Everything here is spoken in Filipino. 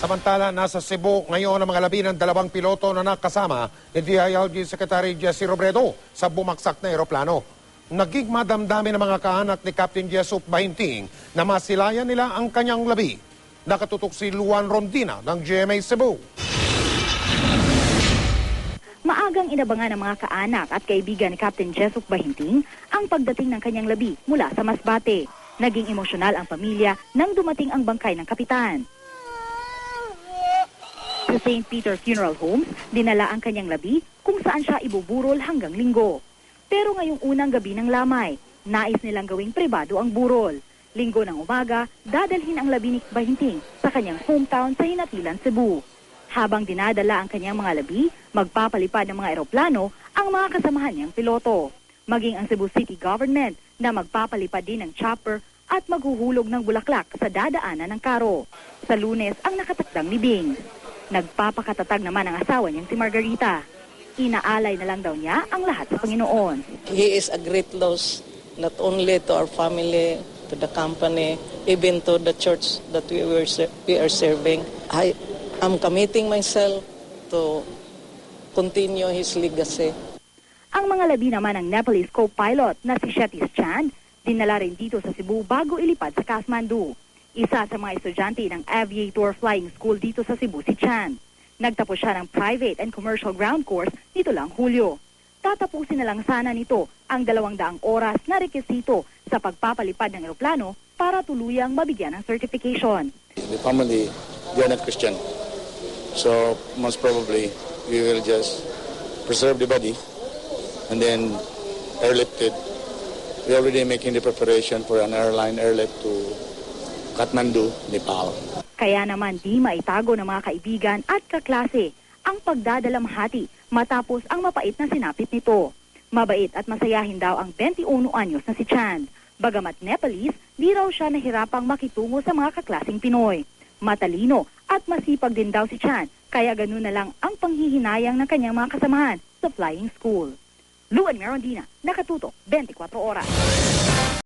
Samantala, nasa Cebu ngayon ang mga labi ng dalawang piloto na nakasama ni DILG Secretary Jesse Robredo sa bumaksak na eroplano. Naging madamdami ng mga kaanak ni Captain Jessup Bahinting na masilayan nila ang kanyang labi. Nakatutok si Luan Rondina ng GMA Cebu. Maagang inabangan ng mga kaanak at kaibigan ni Captain Jessup Bahinting ang pagdating ng kanyang labi mula sa Masbate. Naging emosyonal ang pamilya nang dumating ang bangkay ng kapitan. Sa St. Peter Funeral Homes, dinala ang kanyang labi kung saan siya ibuburol hanggang Linggo. Pero ngayong unang gabi ng lamay, nais nilang gawing pribado ang burol. Linggo ng umaga, dadalhin ang labi ni Bahinting sa kanyang hometown sa Hinatilan, Cebu. Habang dinadala ang kanyang mga labi, magpapalipad ng mga eroplano ang mga kasamahan niyang piloto. Maging ang Cebu City Government na magpapalipad din ng chopper at maghuhulog ng bulaklak sa dadaanan ng karo. Sa Lunes ang nakatakdang libing. Nagpapakatatag naman ang asawa niyang si Margarita. Inaalay na lang daw niya ang lahat sa Panginoon. He is a great loss, not only to our family, to the company, even to the church that we are serving. I am committing myself to continue his legacy. Ang mga labi naman ng Nepalese co-pilot na si Shetis Chan, dinala rin dito sa Cebu bago ilipad sa Kathmandu. Isa sa mga estudyante ng Aviator Flying School dito sa Cebu si Chan. Nagtapos siya ng private and commercial ground course nito lang Hulyo. Tatapusin na lang sana nito ang 200 oras na rekisito sa pagpapalipad ng eroplano para tuluyang mabigyan ng certification. The family, they are not Christian. So most probably we will just preserve the body and then airlift it. We're already making the preparation for an airline airlift to Kathmandu, Nepal. Kaya naman di maitago ng mga kaibigan at kaklase ang pagdadalamhati matapos ang mapait na sinapit nito. Mabait at masayahin daw ang 21 anyos na si Chan. Bagamat Nepalese, di raw siya nahirapang makitungo sa mga kaklaseng Pinoy. Matalino at masipag din daw si Chan, kaya ganun na lang ang panghihinayang ng kanyang mga kasamahan sa flying school. Luan Merondina, nakatutok 24 oras.